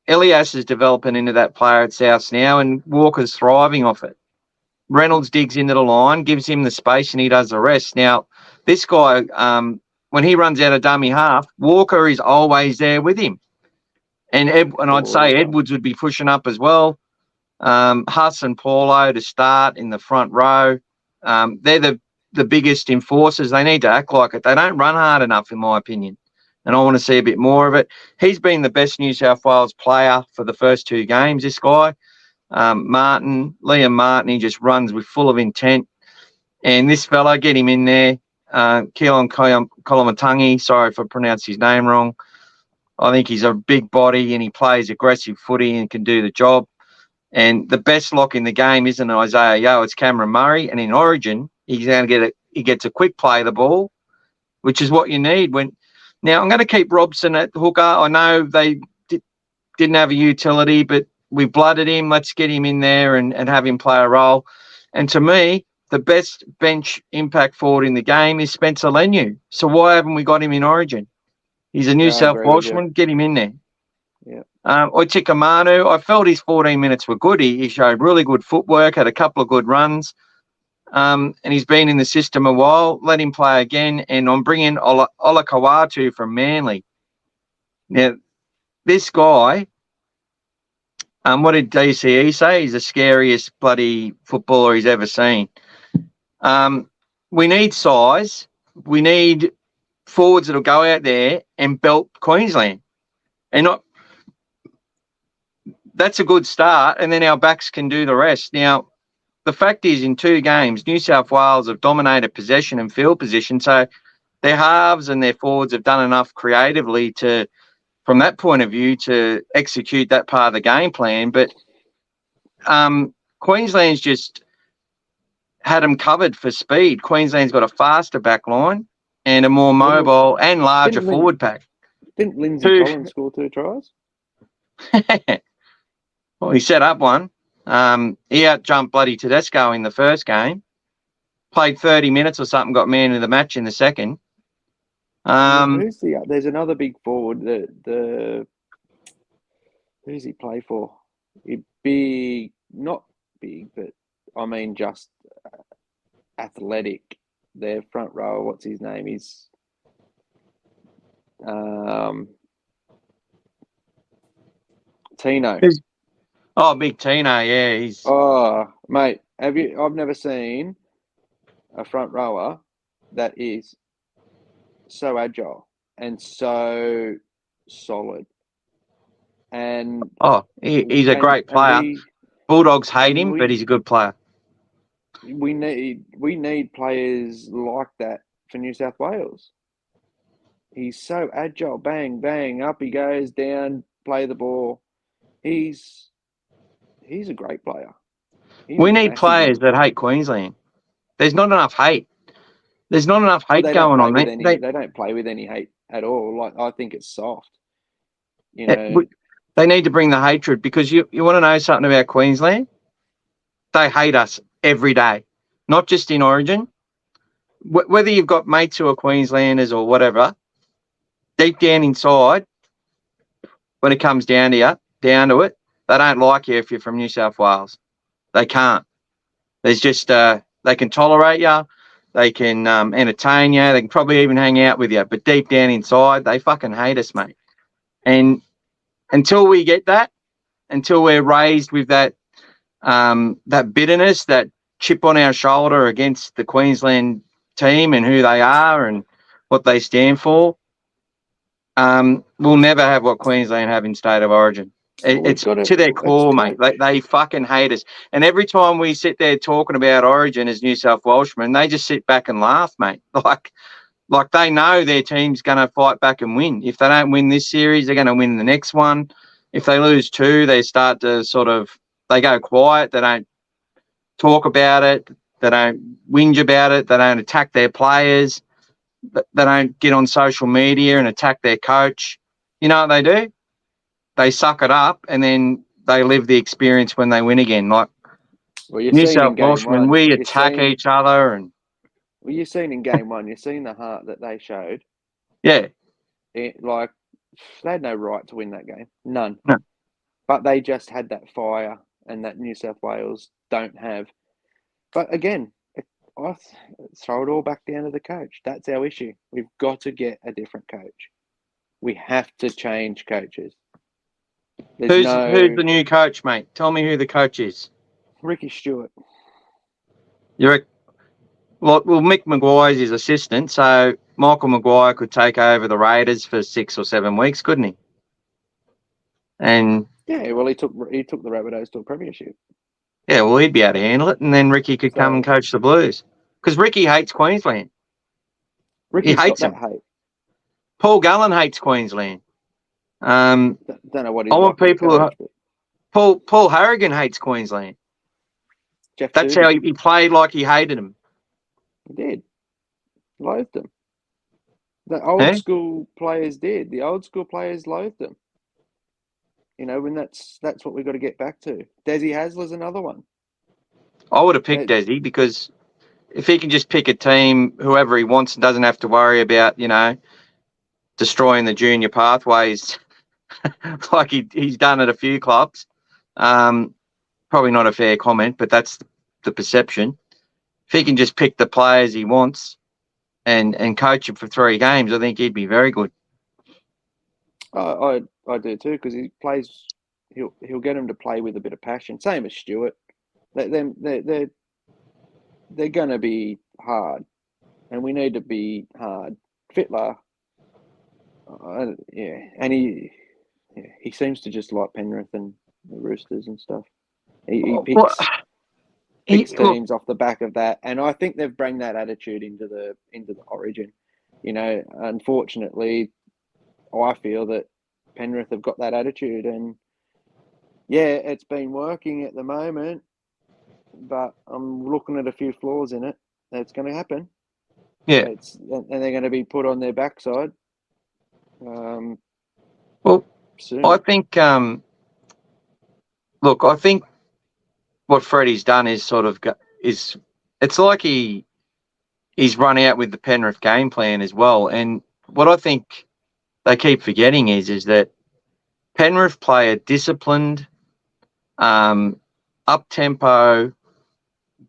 Elias is developing into that player at Souths now, and Walker's thriving off it. Reynolds digs into the line, gives him the space, and he does the rest. Now, this guy, when he runs out of dummy half, Walker is always there with him. And I'd say Edwards would be pushing up as well. Huss and Paulo to start in the front row. They're the biggest enforcers. They need to act like it. They don't run hard enough, in my opinion. And I want to see a bit more of it. He's been the best New South Wales player for the first 2 games, this guy. Liam Martin, he just runs with full of intent. And this fella, get him in there. Keelan Kolomatangi, sorry if I pronounced his name wrong. I think he's a big body and he plays aggressive footy and can do the job. And the best lock in the game isn't Isaiah Yeo, it's Cameron Murray. And in Origin, he's going to he gets a quick play of the ball, which is what you need. Now, I'm going to keep Robson at hooker. I know they didn't have a utility, but we blooded him. Let's get him in there and have him play a role. And to me, the best bench impact forward in the game is Spencer Leniu. So why haven't we got him in Origin? He's a New Yeah, I South agree with you. Welshman. Get him in there. Yeah. Oitika Manu, I felt his 14 minutes were good. He showed really good footwork, had a couple of good runs, and he's been in the system a while. Let him play again, and I'm bringing Ola Kawatu from Manly. Now, this guy, what did DCE say? He's the scariest bloody footballer he's ever seen. We need size. We need forwards that'll go out there and belt Queensland. And not that's a good start, and then our backs can do the rest. Now, the fact is, in 2 games, New South Wales have dominated possession and field position, so their halves and their forwards have done enough creatively to, from that point of view, to execute that part of the game plan. But Queensland's just had them covered for speed. Queensland's got a faster back line and a more mobile and larger forward pack. Didn't Lindsay Collins score 2 tries? Well, he set up one. He out-jumped bloody Tedesco in the first game. Played 30 minutes or something, got man of the match in the second. There's another big forward. Who does he play for? Not big, but I mean just athletic. Their front rower, what's his name? He's Tino. Oh, big Tino, yeah. He's mate. I've never seen a front rower that is so agile and so solid. And he's a great player. Bulldogs hate him, but he's a good player. We need players like that for New South Wales. He's so agile. Bang, bang, up he goes, down, play the ball. He's a great player. We need players that hate Queensland. There's not enough hate. There's not enough hate going on. They don't play with any hate at all. Like, I think it's soft. You know, they need to bring the hatred, because you want to know something about Queensland? They hate us every day, not just in Origin. Whether you've got mates who are Queenslanders or whatever, deep down inside, when it comes down to it, they don't like you if you're from New South Wales. They can't. There's just they can tolerate you, they can entertain you, they can probably even hang out with you, but deep down inside, they fucking hate us, mate. And until we get that, until we're raised with that that bitterness, that chip on our shoulder against the Queensland team and who they are and what they stand for, we'll never have what Queensland have in State of Origin. It's to their core, mate. They fucking hate us. And every time we sit there talking about Origin as New South Welshmen, they just sit back and laugh, mate. Like they know their team's going to fight back and win. If they don't win this series, they're going to win the next one. If they lose 2, they start to they go quiet. They don't talk about it. They don't whinge about it. They don't attack their players. They don't get on social media and attack their coach. You know what they do? They suck it up, and then they live the experience when they win again. Like New South Welshmen, we attack each other. And well, you've seen in game 1, you've seen the heart that they showed. Yeah. They had no right to win that game. None. No. But they just had that fire, and that New South Wales don't have. But again, I throw it all back down to the coach. That's our issue. We've got to get a different coach. We have to change coaches. Who's the new coach, mate? Tell me who the coach is. Ricky Stewart. Mick Maguire's his assistant, so Michael Maguire could take over the Raiders for 6 or 7 weeks, couldn't he? And yeah, well, he took the Rabbitohs to a premiership. Yeah, well, he'd be able to handle it, and then Ricky could come and coach the Blues, because Ricky hates Queensland. He hates them. Hate. Paul Gallen hates Queensland. Don't know what he's I want like people who Paul Harrigan hates Queensland. That's how he played, like he hated them. He did. Loathed them. The old school players did. The old school players loathed them. You know, when that's what we've got to get back to. Desi Hasler's another one. I would have picked Desi because if he can just pick a team, whoever he wants, and doesn't have to worry about, destroying the junior pathways like he's done at a few clubs. Probably not a fair comment, but that's the perception. If he can just pick the players he wants and coach them for 3 games, I think he'd be very good. I do too, because he plays. He'll get him to play with a bit of passion. Same as Stewart. They're going to be hard, and we need to be hard. Fittler, and he seems to just like Penrith and the Roosters and stuff. He picks teams off the back of that, and I think they've brought that attitude into the Origin. Unfortunately, I feel that Penrith have got that attitude, and it's been working at the moment, but I'm looking at a few flaws in it. That's going to happen. Yeah, and they're going to be put on their backside. Soon. I think. Look, I think what Freddie's done is it's like he's run out with the Penrith game plan as well. And what I think they keep forgetting is that Penrith play a disciplined, up-tempo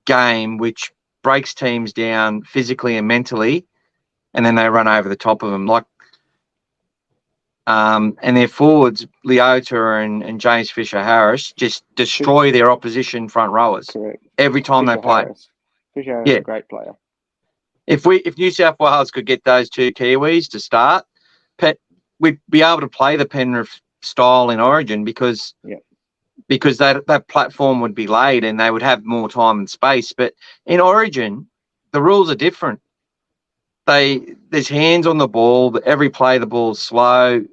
game which breaks teams down physically and mentally, and then they run over the top of them. And their forwards, Leota and James Fisher-Harris, just destroy their opposition front rowers. Correct. Every time they play. Fisher-Harris is a great player. If New South Wales could get those 2 Kiwis to start, we'd be able to play the Penrith style in Origin because that platform would be laid and they would have more time and space. But in Origin, the rules are different. There's hands on the ball. Every play, the ball's slow.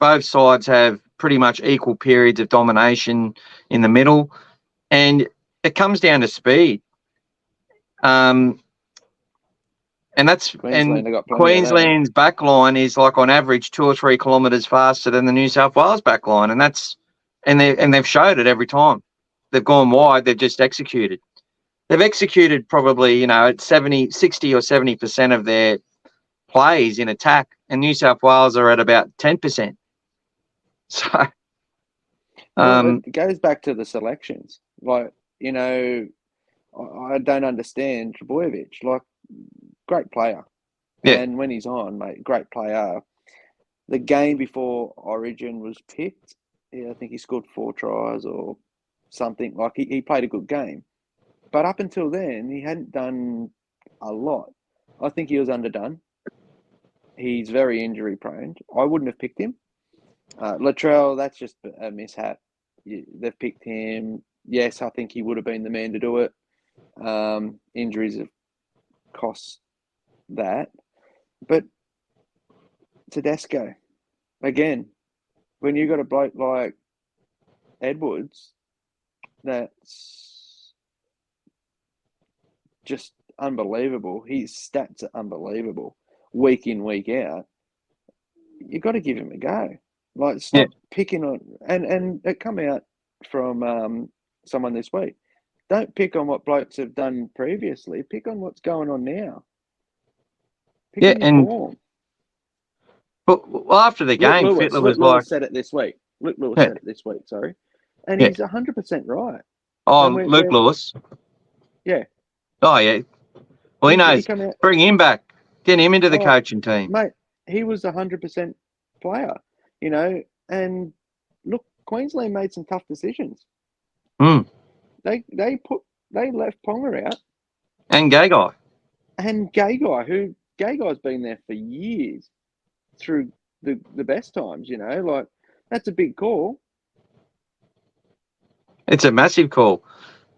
Both sides have pretty much equal periods of domination in the middle, and it comes down to speed. And Queensland's back line is on average 2 or 3 kilometres faster than the New South Wales back line, and they've showed it every time. They've gone wide. They've just executed. They've executed probably, at 60 or 70% of their plays in attack, and New South Wales are at about 10%. So, it goes back to the selections. I don't understand Trbojevic. Great player. Yeah. And when he's on, mate, great player. The game before Origin was picked, I think he scored 4 tries or something. He played a good game. But up until then, he hadn't done a lot. I think he was underdone. He's very injury prone. I wouldn't have picked him. Latrell, that's just a mishap. They've picked him. Yes, I think he would have been the man to do it. Injuries have cost that. But Tedesco, again, when you got a bloke like Edwards, that's just unbelievable. His stats are unbelievable. Week in, week out. You got to give him a go. Stop picking on, and it come out from someone this week. Don't pick on what blokes have done previously. Pick on what's going on now. Pick on form. But after the game, Fittler was Lewis said it this week. Luke Lewis said it this week. Sorry, and he's 100% right. Oh, Luke Lewis. Yeah. Oh yeah. Well, he knows. Bring him back. Get him into the coaching team, mate. He was 100% player. And look, Queensland made some tough decisions. They left Ponga out. And Gagai. Gagai's been there for years through the best times, that's a big call. It's a massive call.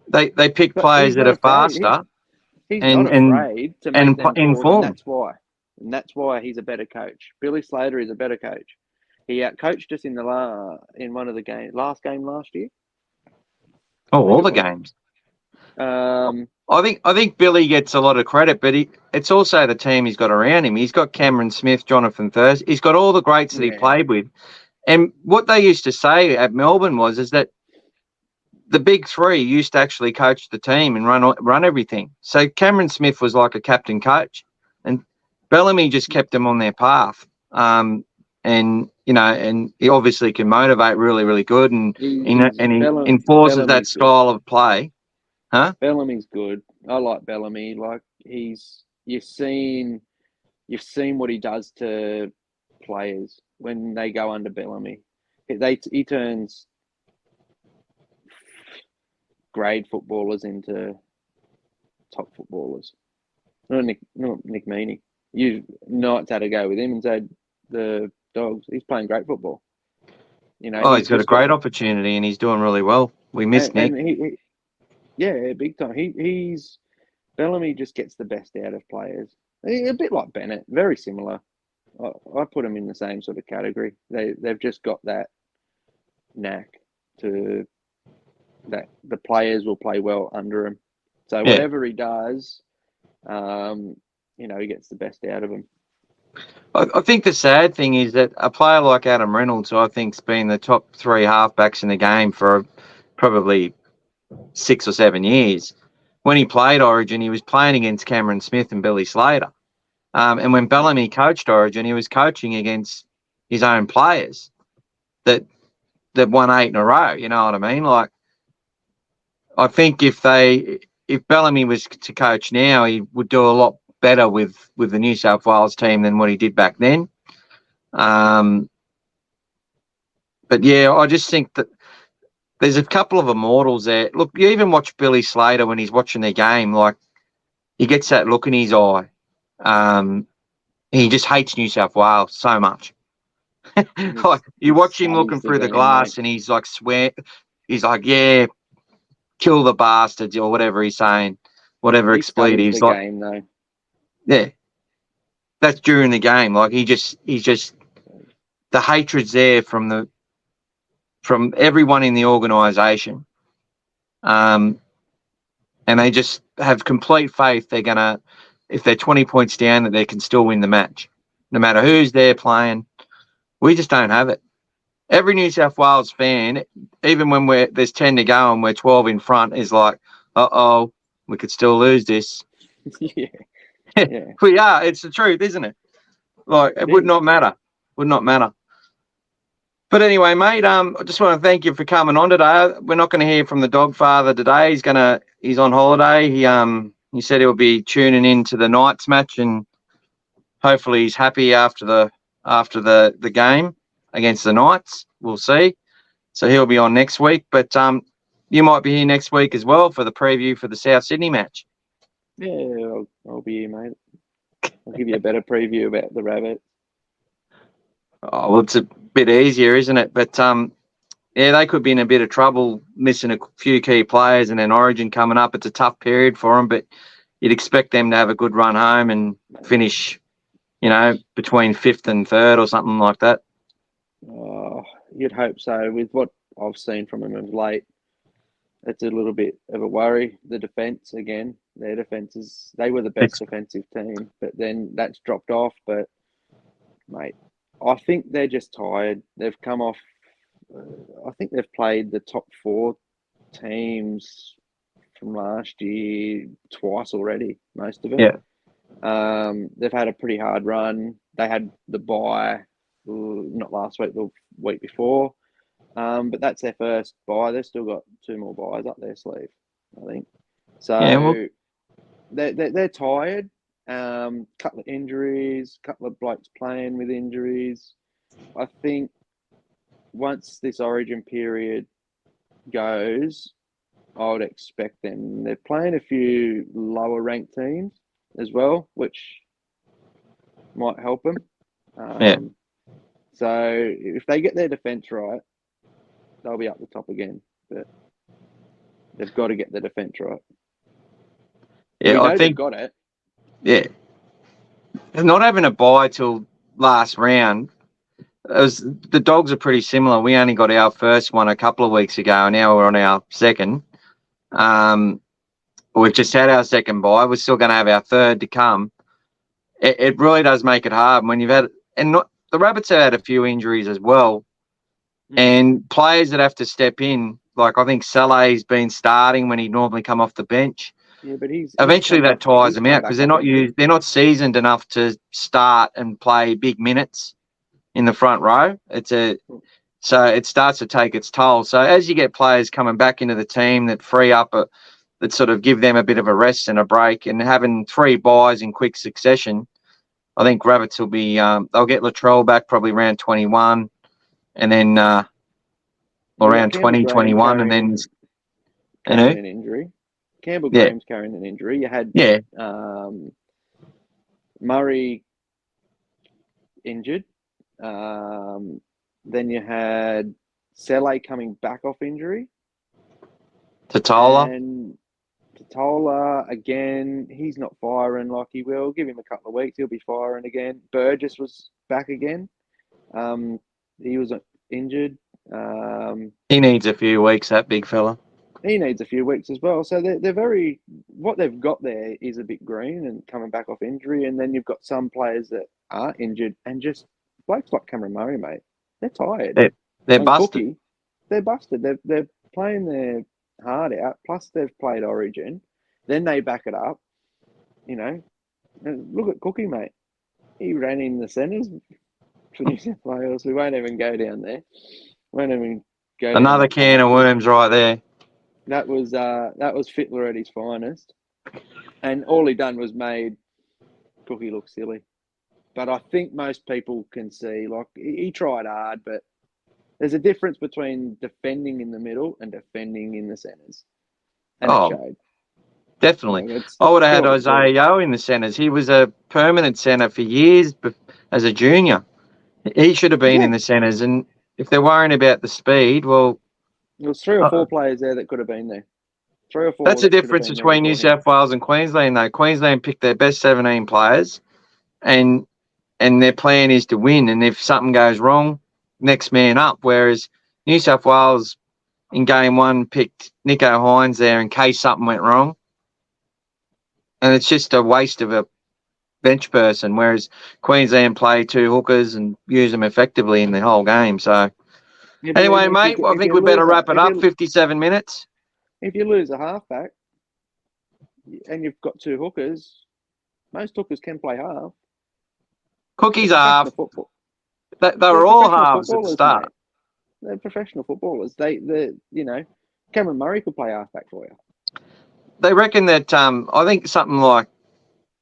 They pick players that are faster. He's not afraid to make them informed. And that's why he's a better coach. Billy Slater is a better coach. He outcoached us in one of the last game last year. Oh, all the games. I think Billy gets a lot of credit, but it's also the team he's got around him. He's got Cameron Smith, Jonathan Thurston. He's got all the greats that he played with. And what they used to say at Melbourne is that the big three used to actually coach the team and run everything. So Cameron Smith was like a captain coach, and Bellamy just kept them on their path. And he obviously can motivate really, really good, and he enforces that style of play. Huh? Bellamy's good. I like Bellamy. Like you've seen what he does to players when they go under Bellamy. He turns grade footballers into top footballers. Not Nick Meaney. You Knights had to go with him and said the Dogs. He's playing great football. He's got a great opportunity and he's doing really well. We missed Nick. And big time. He's Bellamy just gets the best out of players. A bit like Bennett, very similar. I put them in the same sort of category. They've just got that knack to that the players will play well under him. So whatever he does, he gets the best out of him. I think the sad thing is that a player like Adam Reynolds, I think, has been the top 3 halfbacks in the game for probably 6 or 7 years. When he played Origin, he was playing against Cameron Smith and Billy Slater. And when Bellamy coached Origin, he was coaching against his own players that won 8 in a row. You know what I mean? Like, I think if Bellamy was to coach now, he would do a lot better with the New South Wales team than what he did back then. But yeah, I just think that there's a couple of immortals there. Look, you even watch Billy Slater when he's watching their game, like he gets that look in his eye. He just hates New South Wales so much. Like you watch him looking through the glass and he's like he's like, yeah, kill the bastards or whatever he's saying, whatever expletives. Like, game, though. Yeah, that's during the game. Like he's just the hatred's there from everyone in the organisation, and they just have complete faith they're gonna, if they're 20 points down, that they can still win the match, no matter who's there playing. We just don't have it. Every New South Wales fan, even when there's 10 to go and we're 12 in front, is like, we could still lose this. Yeah. We are. It's the truth, isn't it? Like, it would not matter. Would not matter. But anyway, mate, I just want to thank you for coming on today. We're not going to hear from the dog father today. He's on holiday. He said he'll be tuning in to the Knights match, and hopefully he's happy after the game against the Knights. We'll see. So he'll be on next week. But you might be here next week as well for the preview for the South Sydney match. Yeah, I'll be here, mate. I'll give you a better preview about the Rabbits. Oh, well, it's a bit easier, isn't it? But, they could be in a bit of trouble missing a few key players, and then Origin coming up. It's a tough period for them, but you'd expect them to have a good run home and finish, between 5th and 3rd or something like that. Oh, you'd hope so. With what I've seen from them of late, it's a little bit of a worry. The defence, again, their defences, they were the best defensive team, but then that's dropped off. But, mate, I think they're just tired. They've come off, I think they've played the top 4 teams from last year twice already, most of them. Yeah. They've had a pretty hard run. They had the bye, not last week, the week before. But that's their first bye. They've still got 2 more byes up their sleeve, I think. So they're tired. Couple of injuries, couple of blokes playing with injuries. I think once this Origin period goes, I would expect them. They're playing a few lower ranked teams as well, which might help them. So if they get their defence right, they'll be up the top again. But they've got to get the defence right. Yeah, I think they've got it. Yeah. Not having a bye till last round, the Dogs are pretty similar. We only got our first one a couple of weeks ago, and now we're on our second. We've just had our second bye. We're still going to have our third to come. It really does make it hard when you've had, the Rabbits have had a few injuries as well, and players that have to step in Like, I think Saleh's been starting when he'd normally come off the bench. Yeah, but Eventually that tires them out because they're they're not seasoned enough to start and play big minutes in the front row. So it starts to take its toll. So as you get players coming back into the team that free up, that sort of give them a bit of a rest and a break, and having 3 buys in quick succession, I think Rabbits will be. They'll get Latrell back probably around 21, and then around 20, 21, and then carrying an injury. Campbell Graham's carrying an injury. You had Murray injured. Then you had Saleh coming back off injury. Totola again. He's not firing like he will. Give him a couple of weeks, he'll be firing again. Burgess was back again. He was injured. He needs a few weeks, that big fella. He needs a few weeks as well. So they're very, what they've got there is a bit green and coming back off injury. And then you've got some players that are injured and just blokes like Cameron Murray, mate. They're tired. They're busted. Cookie, they're busted. They're playing their heart out. Plus they've played Origin. Then they back it up. You know, and look at Cookie, mate. He ran in the centres for New South Wales. We won't even go down there. Another can of worms right there. That was Fittler at his finest, and all he done was made Cookie look silly. But I think most people can see, like, he tried hard, but there's a difference between defending in the middle and defending in the centres. And it showed. Definitely. I would have had Isaiah Yeo in the centres. He was a permanent centre for years as a junior. He should have been in the centres, and if they're worrying about the speed, well... There was 3 or 4 players there that could have been there. 3 or 4. That's the difference between New South Wales and Queensland, though. Queensland picked their best 17 players, and their plan is to win. And if something goes wrong, next man up. Whereas New South Wales in game 1 picked Nico Hines there in case something went wrong. And it's just a waste of a bench person, whereas Queensland play 2 hookers and use them effectively in the whole game. So... Anyway, mate, I think we better wrap it up. 57 minutes. If you lose a halfback and you've got 2 hookers, most hookers can play half. Cookie's half. They were all halves at the start. Mate. They're professional footballers. Cameron Murray could play halfback for you. They reckon that I think something like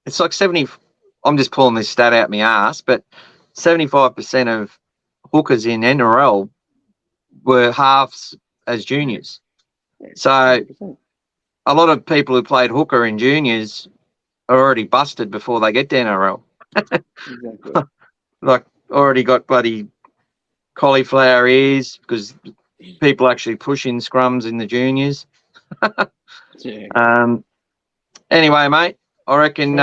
it's like 70. I'm just pulling this stat out my ass, but 75% of hookers in NRL were halves as juniors. So 100%. A lot of people who played hooker in juniors are already busted before they get to NRL. Exactly. Like already got bloody cauliflower ears because people actually push in scrums in the juniors. Anyway, mate, I reckon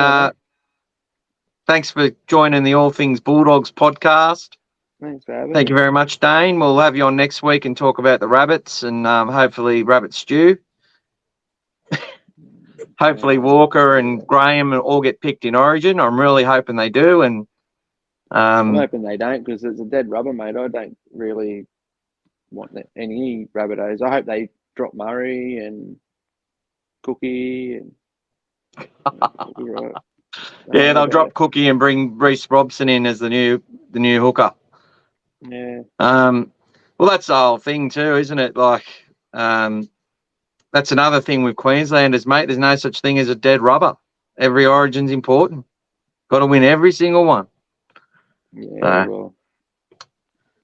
thanks for joining the All Things Bulldogs podcast. Thanks for having me. Thank you very much, Daine. We'll have you on next week and talk about the Rabbits and hopefully rabbit stew. Hopefully Walker and Graham all get picked in Origin. I'm really hoping they do. And I'm hoping they don't because it's a dead rubber, mate. I don't really want any Rabbitohs. I hope they drop Murray and Cookie. And right. Yeah, they'll drop Cookie and bring Reece Robson in as the new hooker. Yeah. Well, that's the whole thing too, isn't it? Like, that's another thing with Queenslanders, mate. There's no such thing as a dead rubber. Every Origin's important. Got to win every single one. Yeah, well,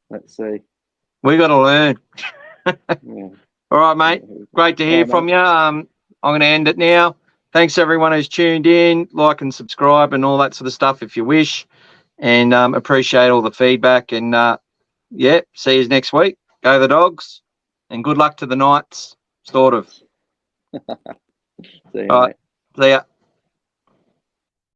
let's see. We got to learn. Yeah. All right, mate. Great to hear from you. I'm going to end it now. Thanks, everyone who's tuned in. Like and subscribe and all that sort of stuff if you wish. And appreciate all the feedback. And, see you next week. Go the Dogs. And good luck to the Knights, sort of. See you, all right. Mate. See ya.